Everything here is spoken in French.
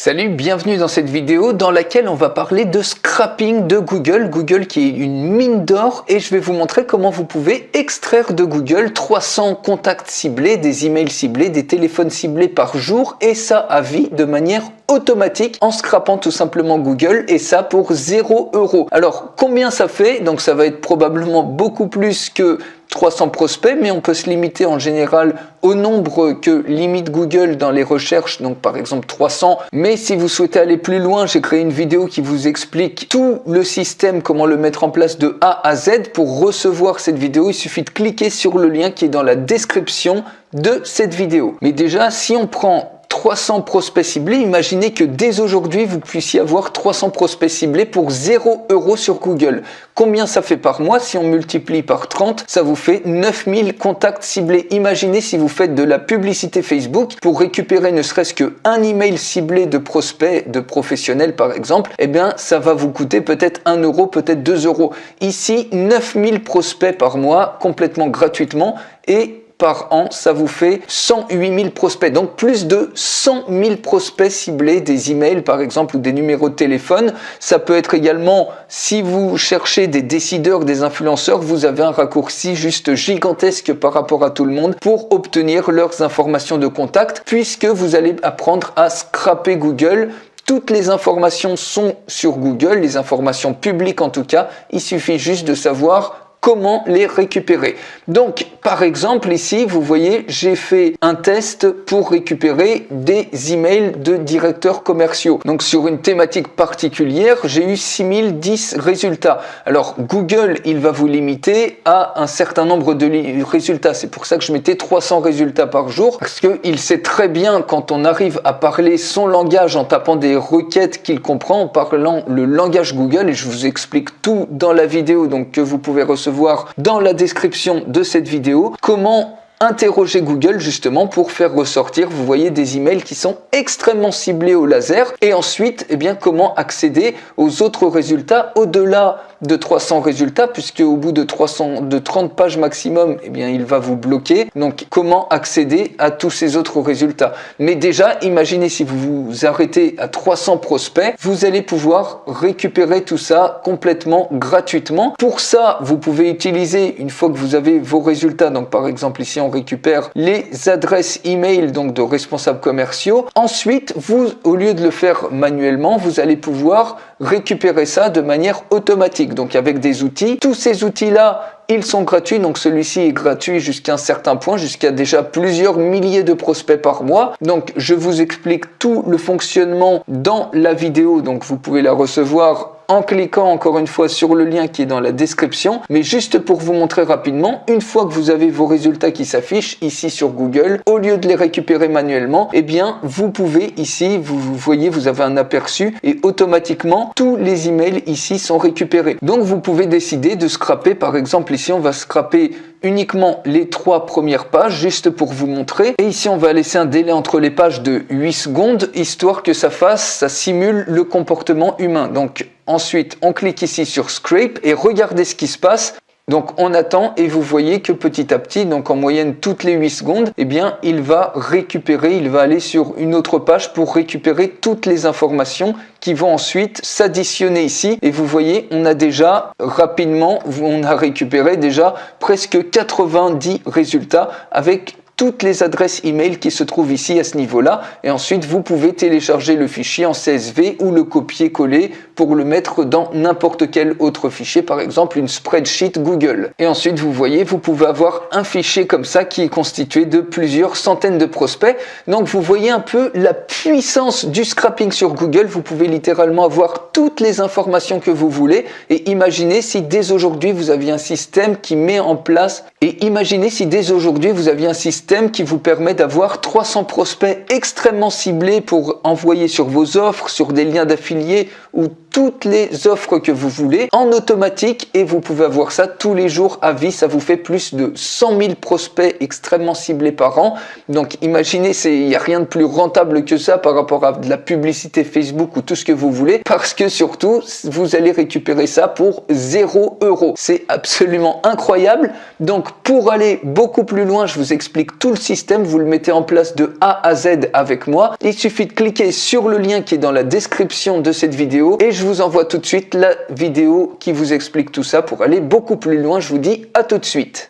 Salut, bienvenue dans cette vidéo dans laquelle on va parler de scrapping de Google. Google qui est une mine d'or et je vais vous montrer comment vous pouvez extraire de Google 300 contacts ciblés, des emails ciblés, des téléphones ciblés par jour et ça à vie de manière automatique en scrapant tout simplement Google et ça pour 0 €. Alors combien ça fait? Donc ça va être probablement beaucoup plus que 300 prospects, mais on peut se limiter en général au nombre que limite Google dans les recherches, donc par exemple 300. Mais si vous souhaitez aller plus loin, j'ai créé une vidéo qui vous explique tout le système, comment le mettre en place de A à Z. Pour recevoir cette vidéo, il suffit de cliquer sur le lien qui est dans la description de cette vidéo. Mais déjà, si on prend 300 prospects ciblés, imaginez que dès aujourd'hui, vous puissiez avoir 300 prospects ciblés pour 0 € sur Google. Combien ça fait par mois? Si on multiplie par 30, ça vous fait 9000 contacts ciblés. Imaginez si vous faites de la publicité Facebook pour récupérer ne serait-ce qu'un email ciblé de prospects, de professionnels par exemple, eh bien ça va vous coûter peut-être 1 €, peut-être 2 €. Ici, 9000 prospects par mois, complètement gratuitement et par an, ça vous fait 108 000 prospects. Donc plus de 100 000 prospects ciblés, des emails par exemple ou des numéros de téléphone. Ça peut être également, si vous cherchez des décideurs, des influenceurs, vous avez un raccourci juste gigantesque par rapport à tout le monde pour obtenir leurs informations de contact, puisque vous allez apprendre à scraper Google. Toutes les informations sont sur Google, les informations publiques en tout cas. Il suffit juste de savoir comment les récupérer. Donc, par exemple, ici, vous voyez, j'ai fait un test pour récupérer des emails de directeurs commerciaux. Donc, sur une thématique particulière, j'ai eu 6010 résultats. Alors, Google, il va vous limiter à un certain nombre de résultats. C'est pour ça que je mettais 300 résultats par jour, parce qu'il sait très bien quand on arrive à parler son langage en tapant des requêtes qu'il comprend, en parlant le langage Google, et je vous explique tout dans la vidéo, donc que vous pouvez recevoir dans la description de cette vidéo, comment interroger Google justement pour faire ressortir, vous voyez, des emails qui sont extrêmement ciblés au laser et ensuite, eh bien, comment accéder aux autres résultats au-delà de 300 résultats, puisque au bout de 30 pages maximum, eh bien, il va vous bloquer. Donc, comment accéder à tous ces autres résultats? Mais déjà, imaginez si vous vous arrêtez à 300 prospects, vous allez pouvoir récupérer tout ça complètement gratuitement. Pour ça, vous pouvez utiliser, une fois que vous avez vos résultats, donc par exemple ici, on récupère les adresses email donc de responsables commerciaux. Ensuite, vous, au lieu de le faire manuellement, vous allez pouvoir récupérer ça de manière automatique. Donc avec des outils, tous ces outils-là, ils sont gratuits, donc celui-ci est gratuit jusqu'à un certain point, jusqu'à déjà plusieurs milliers de prospects par mois. Donc je vous explique tout le fonctionnement dans la vidéo, donc vous pouvez la recevoir en cliquant encore une fois sur le lien qui est dans la description. Mais juste pour vous montrer rapidement, une fois que vous avez vos résultats qui s'affichent ici sur Google, au lieu de les récupérer manuellement, eh bien vous pouvez ici, vous voyez, vous avez un aperçu et automatiquement tous les emails ici sont récupérés. Donc vous pouvez décider de scraper, par exemple ici on va scraper uniquement les 3 premières pages juste pour vous montrer, et ici on va laisser un délai entre les pages de 8 secondes histoire que ça simule le comportement humain. Donc ensuite on clique ici sur Scrape et regardez ce qui se passe. Donc on attend et vous voyez que petit à petit, donc en moyenne toutes les 8 secondes, eh bien il va récupérer, il va aller sur une autre page pour récupérer toutes les informations qui vont ensuite s'additionner ici. Et vous voyez, on a déjà rapidement, on a récupéré déjà presque 90 résultats avec toutes les adresses email qui se trouvent ici à ce niveau-là. Et ensuite, vous pouvez télécharger le fichier en CSV ou le copier-coller pour le mettre dans n'importe quel autre fichier, par exemple une spreadsheet Google. Et ensuite, vous voyez, vous pouvez avoir un fichier comme ça qui est constitué de plusieurs centaines de prospects. Donc, vous voyez un peu la puissance du scrapping sur Google. Vous pouvez littéralement avoir toutes les informations que vous voulez. Et imaginez si dès aujourd'hui, vous aviez un système qui met en place, et imaginez si dès aujourd'hui, vous aviez un système qui vous permet d'avoir 300 prospects extrêmement ciblés pour envoyer sur vos offres, sur des liens d'affiliés ou toutes les offres que vous voulez en automatique et vous pouvez avoir ça tous les jours à vie. Ça vous fait plus de 100 000 prospects extrêmement ciblés par an. Donc imaginez, il n'y a rien de plus rentable que ça par rapport à de la publicité Facebook ou tout ce que vous voulez, parce que surtout vous allez récupérer ça pour 0 €. C'est absolument incroyable. Donc pour aller beaucoup plus loin, je vous explique tout le système, vous le mettez en place de A à Z avec moi. Il suffit de cliquer sur le lien qui est dans la description de cette vidéo et je vous envoie tout de suite la vidéo qui vous explique tout ça pour aller beaucoup plus loin. Je vous dis à tout de suite.